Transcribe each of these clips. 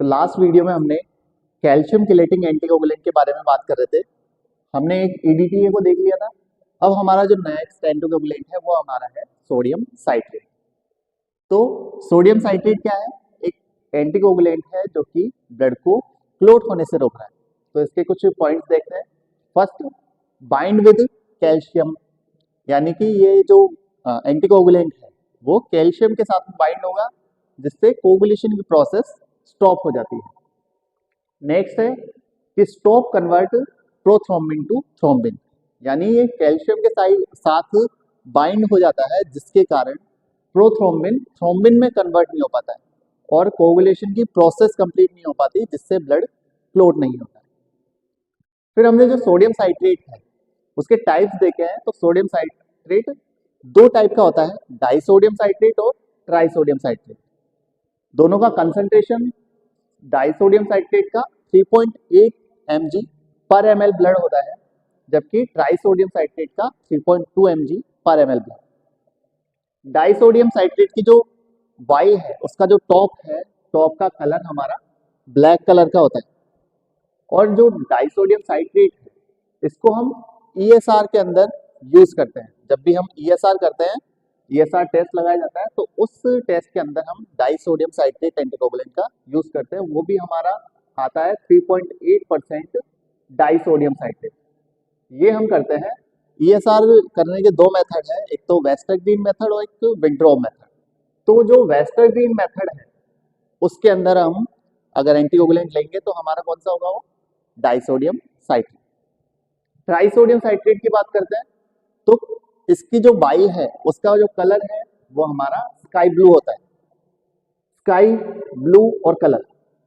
तो last video में हमने कैल्शियम किलेटिंग एंटीकोगुलेंट के बारे में बात कर रहे थे। हमने एक ईडीटीए को देख लिया था। अब हमारा जो नेक्स्ट एंटीकोगुलेंट है वो हमारा है सोडियम साइट्रेट। तो सोडियम साइट्रेट क्या है? एक एंटीकोगुलेंट है जो कि ब्लड को क्लोट होने से रोक रहा है। तो इसके कुछ पॉइंट्स देखते हैं। फर्स्ट, बाइंड विद कैल्शियम, यानी कि ये जो एंटीकोगुलेंट है वो कैल्शियम के साथ बाइंड होगा, जिससे कोगुलेशन की प्रोसेस स्टॉप हो जाती है। नेक्स्ट है कि stop convert prothrombin to thrombin, यानी ये कैल्शियम के साथ बाइंड हो जाता है, जिसके कारण प्रोथ्रोम्बिन थ्रोम्बिन में कन्वर्ट नहीं हो पाता है और कोगुलेशन की प्रोसेस कंप्लीट नहीं हो पाती, जिससे ब्लड क्लोट नहीं होता है। फिर हमने जो सोडियम साइट्रेट है उसके टाइप्स देखे हैं। तो सोडियम साइट्रेट दो टाइप का होता है, डाइसोडियम साइट्रेट और ट्राइसोडियम साइट्रेट। दोनों का कंसंट्रेशन डाइसोडियम साइट्रेट का 3.8 mg पर ml ब्लड होता है, जबकि ट्राइसोडियम साइट्रेट का 3.2 mg पर ml ब्लड। डाइसोडियम साइट्रेट की जो वाई है उसका जो टॉप है, टॉप का कलर हमारा ब्लैक कलर का होता है। और जो डाइसोडियम साइट्रेट है इसको हम ESR के अंदर यूज करते हैं। जब भी हम ESR करते हैं, ESR टेस्ट लगाया जाता है, तो उस टेस्ट के अंदर हम डाइसोडियम साइट्रेट एंटीकोगुलेंट का यूज करते हैं। वो भी हमारा आता है 3.8% डाइसोडियम साइट्रेट। ये हम करते हैं। ESR करने के दो मेथड है, एक तो वेस्टरग्रीन मेथड और एक विंट्रोब मेथड। तो जो वेस्टरग्रीन मेथड है उसके अंदर हम अगर एंटीकोगुलेंट लेंगे तो हमारा कौन सा होगा? वो डाइसोडियम साइट्रेट। ट्राइसोडियम साइट्रेट की बात करते हैं तो इसकी जो बाई है उसका जो कलर है वो हमारा स्काई ब्लू होता है। स्काई ब्लू और कलर,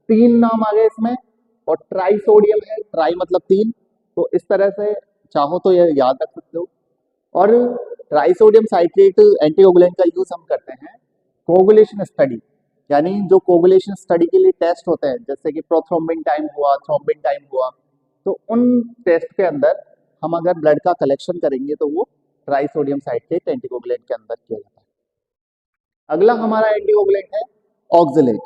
तीन नाम आ गए इसमें। और ट्राइसोडियम है, ट्राई मतलब तीन, तो इस तरह से चाहो तो ये याद रख सकते हो। और ट्राइसोडियम साइट्रेट एंटीकोगुलेंट का यूज हम करते हैं कोगुलेशन स्टडी, यानी जो कोगुलेशन स्टडी के लिए टेस्ट होते हैं, जैसे कि प्रोथ्रोम्बिन टाइम हुआ, थ्रोम्बिन टाइम हुआ, तो उन टेस्ट के अंदर हम अगर ब्लड का कलेक्शन करेंगे तो वो ट्राइसोडियम साइट्रेट एंटीकोगुलेंट के अंदर किया जाता है। अगला हमारा एंटीकोगुलेंट है ऑक्जेलेट।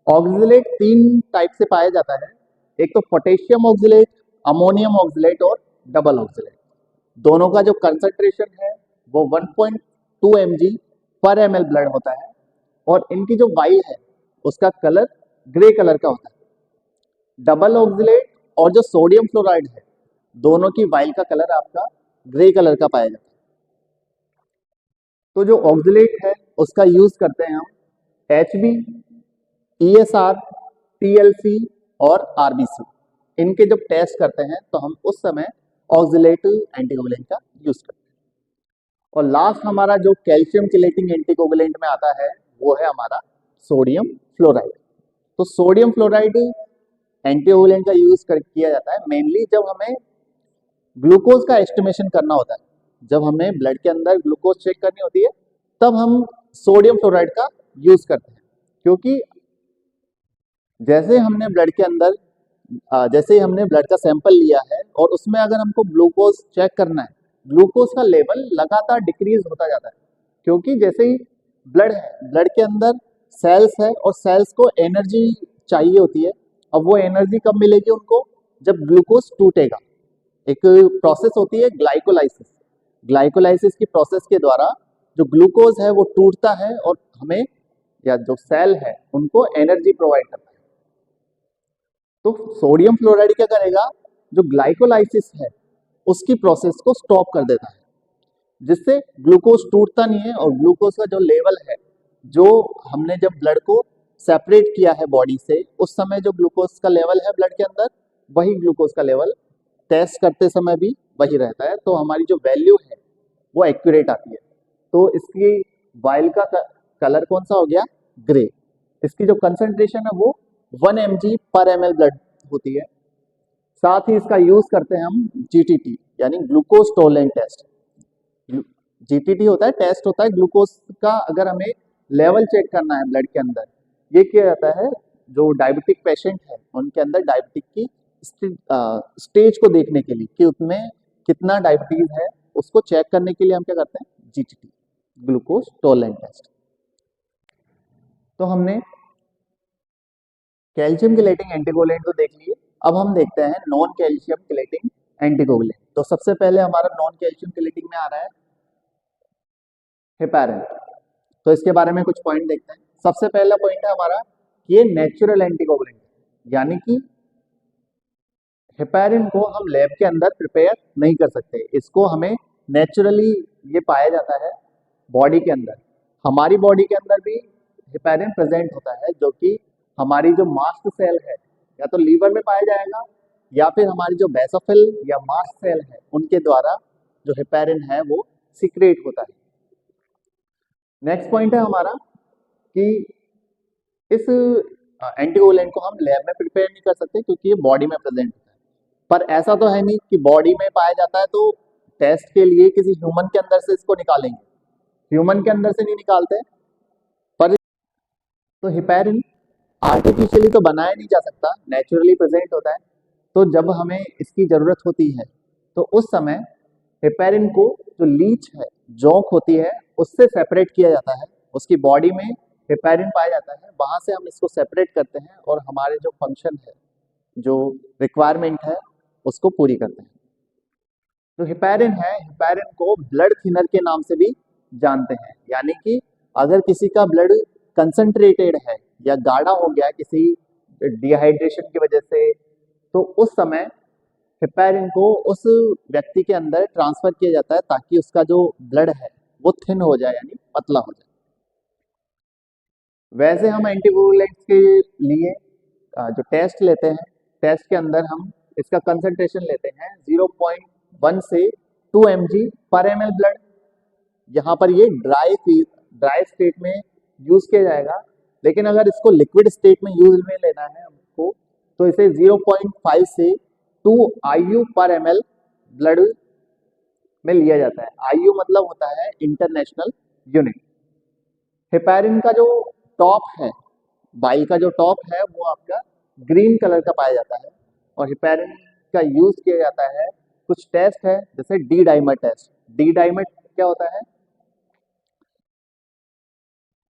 ऑक्जेलेट तीन टाइप से पाया जाता है, एक तो पोटेशियम ऑक्जेलेट, अमोनियम ऑक्जेलेट और डबल ऑक्जेलेट। दोनों का जो कंसंट्रेशन है वो 1.2 mg पर ml ब्लड होता है और इनकी जो वाई है उसका कलर ग्रे कलर का होता है। डबल ऑक्जेलेट और जो सोडियम फ्लोराइड है दोनों की वाइल का कलर आपका ग्रे कलर का पाया जाता है। तो जो ऑक्जेलेट है उसका यूज करते हैं हम HB, ESR, TLC और RBC। इनके जब टेस्ट करते हैं तो हम उस समय ऑक्जेलेट एंटीकोगुलेंट का यूज करते हैं। और लास्ट हमारा जो कैल्शियम चिलेटिंग एंटीकोगुलेंट में आता है वो है हमारा सोडियम फ्लोराइड। तो सोडियम फ्लोराइड एंटीकोगुलेंट का यूज किया जाता है मेनली जब हमें ग्लूकोज का एस्टिमेशन करना होता है। जब हमें ब्लड के अंदर ग्लूकोज चेक करनी होती है तब हम सोडियम फ्लोराइड का यूज करते हैं, क्योंकि जैसे हमने ब्लड के अंदर जैसे ही हमने ब्लड का सैंपल लिया है और उसमें अगर हमको ग्लूकोज चेक करना है, ग्लूकोज का लेवल लगातार डिक्रीज होता जाता है, क्योंकि जैसे ही ब्लड है, ब्लड के अंदर सेल्स है और सेल्स को एनर्जी चाहिए होती है। अब वो एनर्जी कब मिलेगी उनको? जब ग्लूकोज टूटेगा। एक प्रोसेस होती है ग्लाइकोलाइसिस। ग्लाइकोलाइसिस की प्रोसेस के द्वारा जो ग्लूकोज है वो टूटता है और हमें या जो सेल है उनको एनर्जी प्रोवाइड करता है। तो सोडियम फ्लोराइड क्या करेगा? जो ग्लाइकोलाइसिस है उसकी प्रोसेस को स्टॉप कर देता है, जिससे ग्लूकोज टूटता नहीं है और ग्लूकोज का जो लेवल है, जो हमने जब ब्लड को सेपरेट किया है बॉडी से, उस समय जो ग्लूकोज का लेवल है ब्लड के अंदर, वही ग्लूकोज का लेवल टेस्ट करते समय भी वही रहता है। तो हमारी जो वैल्यू है वो एक्यूरेट आती है। तो इसकी वाइल का कलर कौन सा हो गया? ग्रे। इसकी जो कंसंट्रेशन है वो 1 mg पर ml ब्लड होती है। साथ ही इसका यूज करते हैं हम GTT, यानी ग्लूकोज टॉलरेंट टेस्ट। GTT होता है, टेस्ट होता है ग्लूकोज का। अगर हमें लेवल चेक करना है ब्लड के अंदर, ये किया जाता है जो डायबिटिक पेशेंट है उनके अंदर डायबिटिक की स्टेज को देखने के लिए कि उसमें कितना डायबिटीज है, उसको चेक करने के लिए हम क्या करते हैं? GTT, glucose tolerant test. तो हमने कैल्शियम किलेटिंग एंटीकोगुलेंट तो देख लिए। अब हम देखते हैं नॉन कैल्शियम किलेटिंग एंटीकोगुलेंट। तो सबसे पहले हमारा नॉन कैल्शियम किलेटिंग में आ रहा है हेपारिन। तो इसके बारे में कुछ पॉइंट देखते हैं। सबसे पहला पॉइंट है हमारा कि ये नेचुरल एंटीकोगुलेंट है, यानी कि हेपारिन को हम लैब के अंदर प्रिपेयर नहीं कर सकते। इसको हमें नेचुरली ये पाया जाता है बॉडी के अंदर। हमारी बॉडी के अंदर भी हेपारिन प्रेजेंट होता है, जो कि हमारी जो मास्ट सेल है या तो लीवर में पाया जाएगा, या फिर हमारी जो बेसोफिल या मास्ट सेल है उनके द्वारा जो हेपारिन है वो सीक्रेट होता है। नेक्स्ट पॉइंट है हमारा कि इस एंटीकोगुलेंट को हम लैब में प्रिपेयर नहीं कर सकते क्योंकि ये बॉडी में प्रेजेंट होता है। पर ऐसा तो है नहीं कि बॉडी में पाया जाता है तो टेस्ट के लिए किसी ह्यूमन के अंदर से इसको निकालेंगे, ह्यूमन के अंदर से नहीं निकालते। पर तो हेपारिन आर्टिफिशियली तो बनाया नहीं जा सकता, नेचुरली प्रेजेंट होता है। तो जब हमें इसकी ज़रूरत होती है तो उस समय हेपारिन को जो लीच है, जोंक होती है, उससे सेपरेट किया जाता है। उसकी बॉडी में हेपारिन पाया जाता है, वहाँ से हम इसको सेपरेट करते हैं और हमारे जो फंक्शन है, जो रिक्वायरमेंट है, उसको पूरी करते हैं। जो हेपारिन है, हेपारिन को ब्लड थिनर के नाम से भी जानते हैं। यानी कि अगर किसी का ब्लड कंसंट्रेटेड है या गाढ़ा हो गया किसी डिहाइड्रेशन की वजह से, तो उस समय हेपारिन को उस व्यक्ति के अंदर ट्रांसफर किया जाता है ताकि उसका जो ब्लड है वो थिन हो जाए, यानी पतला हो जाए। वैसे हम एंटीकोगुलेंट्स के लिए जो टेस्ट लेते हैं, टेस्ट के अंदर हम इसका कंसंट्रेशन लेते हैं 0.1 से 2 mg पर ml ब्लड। यहाँ पर ये ड्राई स्टेट में यूज किया जाएगा, लेकिन अगर इसको लिक्विड स्टेट में यूज में लेना है हमको तो इसे 0.5 से 2 IU पर ml ब्लड में लिया जाता है। IU मतलब होता है इंटरनेशनल यूनिट। हेपारिन का जो टॉप है, बाइल का जो टॉप है, वो आपका ग्रीन कलर का पाया जाता है और हेपारिन का यूज किया जाता है। कुछ टेस्ट है जैसे D dimer test. D dimer क्या होता है?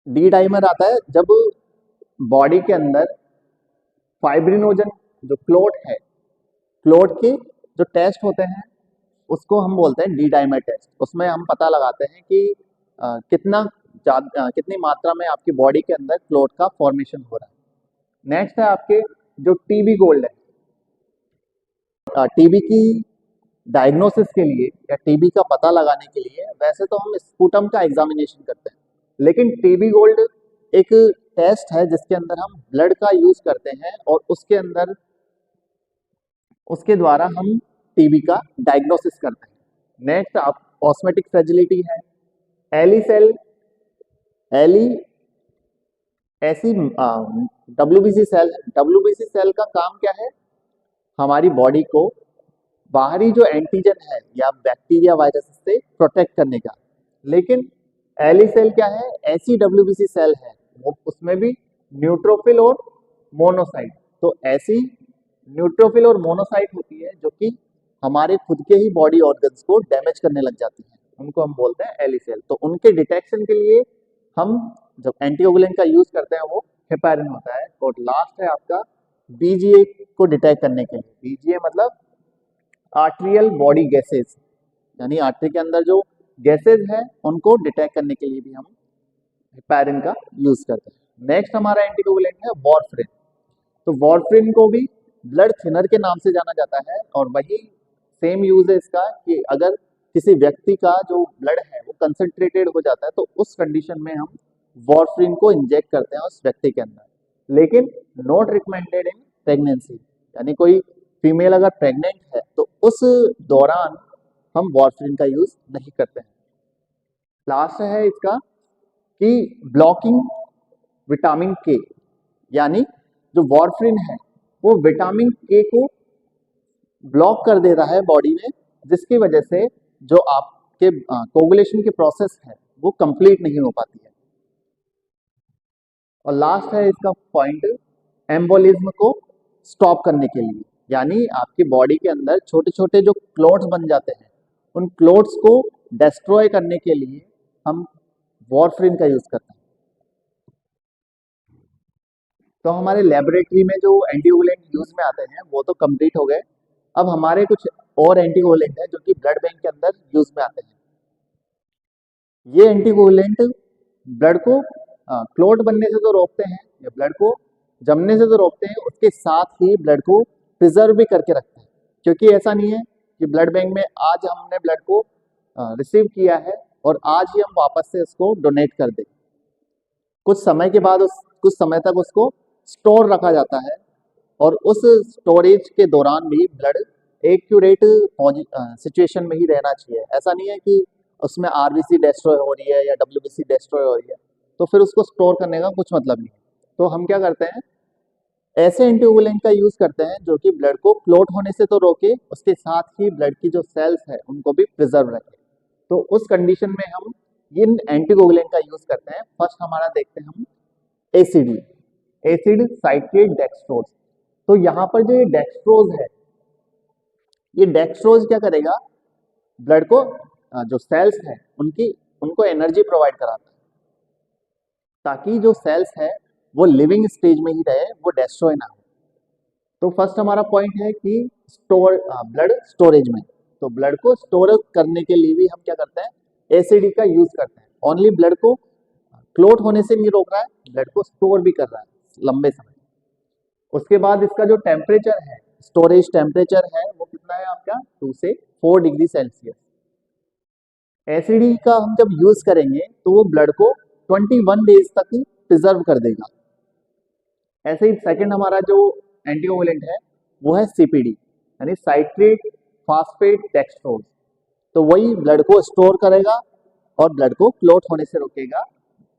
डी डाइमर आता है जब बॉडी के अंदर फाइब्रिनोजन जो क्लोट है, क्लोट के जो टेस्ट होते हैं उसको हम बोलते हैं डी डाइमर टेस्ट। उसमें हम पता लगाते हैं कि कितनी मात्रा में आपकी बॉडी के अंदर क्लोट का फॉर्मेशन हो रहा है। नेक्स्ट है आपके जो टीबी गोल्ड है। टीबी की डायग्नोसिस के लिए या टीबी का पता लगाने के लिए वैसे तो हम स्पूटम का एग्जामिनेशन करते हैं, लेकिन टीबी गोल्ड एक टेस्ट है जिसके अंदर हम ब्लड का यूज करते हैं और उसके द्वारा हम टीबी का डायग्नोसिस करते हैं। नेक्स्ट आप ऑस्मेटिक फ्रेजिलिटी है। एली सेल, एली ऐसी WBC सेल। WBC सेल का काम क्या है? हमारी बॉडी को बाहरी जो एंटीजन है या बैक्टीरिया वायरस से प्रोटेक्ट करने का। लेकिन एली सेल क्या है? ऐसी WBC सेल है, वो उसमें भी न्यूट्रोफिल और मोनोसाइट। तो ऐसी न्यूट्रोफिल और मोनोसाइट होती है जो कि हमारे खुद के ही बॉडी ऑर्गन्स को डैमेज करने लग जाती है, उनको हम बोलते हैं एली सेल। तो उनके डिटेक्शन के लिए हम जब एंटीकोगुलेंट का यूज करते हैं वो हेपारिन होता है। और लास्ट है आपका BGA को डिटेक्ट करने के लिए। BGA मतलब आर्टेरियल बॉडी गैसेज, यानी आर्टरी के अंदर जो गैसेज है उनको डिटेक्ट करने के लिए भी हम हेपारिन का यूज करते हैं। नेक्स्ट हमारा एंटीकोगुलेंट है वॉरफ्रिन। तो वॉरफ्रिन को भी ब्लड थिनर के नाम से जाना जाता है और वही सेम यूज है इसका कि अगर किसी व्यक्ति का जो ब्लड है वो कंसंट्रेटेड हो जाता है तो उस कंडीशन में हम वॉरफ्रिन को इंजेक्ट करते हैं उस व्यक्ति के अंदर, लेकिन नॉट रिकमेंडेड इन प्रेगनेंसी। यानी कोई फीमेल अगर प्रेग्नेंट है तो उस दौरान हम वॉरफ्रिन का यूज नहीं करते हैं। लास्ट है इसका कि ब्लॉकिंग विटामिन के, यानी जो वॉरफ्रिन है वो विटामिन के को ब्लॉक कर देता है बॉडी में, जिसकी वजह से जो आपके कोगुलेशन की प्रोसेस है वो कंप्लीट नहीं हो पाती है। और लास्ट है इसका पॉइंट एम्बोलिज्म को स्टॉप करने के लिए, यानी आपकी बॉडी के अंदर छोटे छोटे जो क्लोट्स बन जाते हैं उन क्लोट्स को डिस्ट्रॉय करने के लिए हम वॉरफ्रिन का यूज करते हैं। तो हमारे लेबोरेटरी में जो एंटीकोगुलेंट यूज में आते हैं वो तो कंप्लीट हो गए। अब हमारे कुछ और एंटीकोगुलेंट है जो कि ब्लड बैंक के अंदर यूज में आते हैं। ये एंटीकोगुलेंट ब्लड को क्लॉट बनने से तो रोकते हैं या ब्लड को जमने से तो रोकते हैं, उसके साथ ही ब्लड को प्रिजर्व भी करके रखते हैं। क्योंकि ऐसा नहीं है कि ब्लड बैंक में आज हमने ब्लड को रिसीव किया है और आज ही हम वापस से उसको डोनेट कर दें। कुछ समय तक उसको स्टोर रखा जाता है और उस स्टोरेज के दौरान भी ब्लड एक्यूरेट सिचुएशन में ही रहना चाहिए। ऐसा नहीं है कि उसमें आरबीसी डिस्ट्रॉय हो रही है या डब्ल्यूबीसी डिस्ट्रॉय हो रही है तो फिर उसको स्टोर करने का कुछ मतलब नहीं है। तो हम क्या करते हैं, ऐसे एंटीकोगुलेंट का यूज करते हैं जो कि ब्लड को क्लॉट होने से तो रोके, उसके साथ ही ब्लड की जो सेल्स है उनको भी प्रिजर्व रखे। तो उस कंडीशन में हम इन एंटीकोगुलेंट का यूज करते हैं। फर्स्ट हमारा देखते हैं हम एसिडी, एसिड साइट्रेट डेक्सट्रोज। तो यहाँ पर जो ये डेक्सट्रोज है, ये डेक्सट्रोज क्या करेगा, ब्लड को जो सेल्स है उनको एनर्जी प्रोवाइड कराता है ताकि जो सेल्स है वो लिविंग स्टेज में ही रहे, वो डिस्ट्रॉय ना हो। तो फर्स्ट हमारा पॉइंट है कि ब्लड स्टोरेज में, तो ब्लड को स्टोर करने के लिए भी हम क्या करते हैं, एसिडी का यूज करते हैं। ओनली ब्लड को क्लॉट होने से नहीं रोक रहा है, ब्लड को स्टोर भी कर रहा है लंबे समय। उसके बाद इसका जो टेम्परेचर है, स्टोरेज टेम्परेचर है, वो कितना है आपका 2 से 4 डिग्री सेल्सियस। एसिडी का हम जब यूज करेंगे तो वो ब्लड को 21 डेज तक प्रिजर्व कर देगा। ऐसे ही सेकंड हमारा जो एंटीकोगुलेंट है वो है सीपीडी, यानी साइट्रेट फास्फेट डेक्सट्रोज। तो वही ब्लड को स्टोर करेगा और ब्लड को क्लॉट होने से रोकेगा।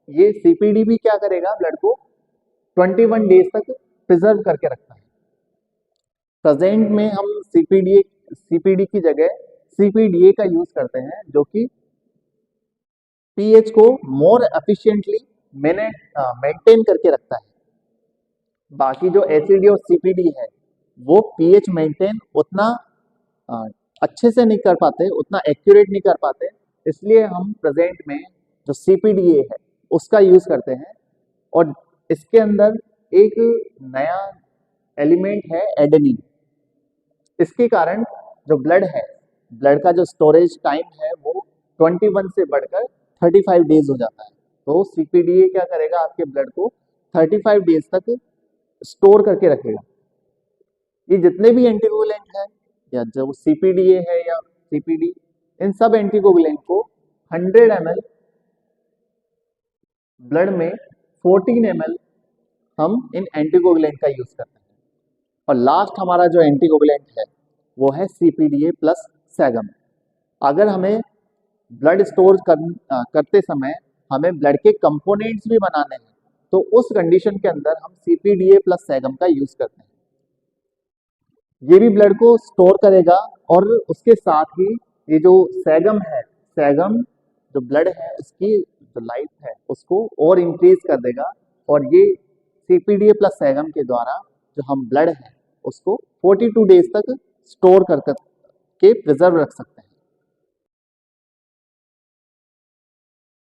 ये सीपीडी भी क्या करेगा, ब्लड को 21 डेज तक प्रिजर्व करके रखता है। प्रेजेंट में हम सीपीडी की जगह सीपीडीए का यूज करते हैं जो कि पीएच को मोर एफिशिएंटली मेंटेन करके रखता है। बाकी जो एसिडी और सीपीडी है वो पीएच मेंटेन उतना अच्छे से नहीं कर पाते, उतना एक्यूरेट नहीं कर पाते, इसलिए हम प्रेजेंट में जो सीपीडीए है उसका यूज करते हैं। और इसके अंदर एक नया एलिमेंट है एडेनिन। इसके कारण जो ब्लड है, ब्लड का जो स्टोरेज टाइम है वो 21 से बढ़कर 35 डेज हो जाता है। तो सीपीडीए क्या करेगा, आपके ब्लड को 35 डेज तक स्टोर करके रखेगा। ये जितने भी एंटीकोगुलेंट है या जो सीपीडीए है या सीपीडी, इन सब एंटीकोगुलेंट को 100 ml ब्लड में 14 ml हम इन एंटीकोगुलेंट का यूज करते हैं। और लास्ट हमारा जो एंटीकोगुलेंट है वो है सीपीडीए प्लस सैगम। अगर हमें ब्लड स्टोर करते समय हमें ब्लड के कंपोनेंट्स भी बनाने हैं तो उस कंडीशन के अंदर हम सीपीडीए प्लस सैगम का यूज करते हैं। ये भी ब्लड को स्टोर करेगा और उसके साथ ही ये जो सैगम है, सैगम जो ब्लड है उसकी जो लाइफ है उसको और इंक्रीज कर देगा। और ये सीपीडीए प्लस सैगम के द्वारा जो हम ब्लड है उसको 42 डेज तक स्टोर करके प्रिजर्व रख सकते हैं।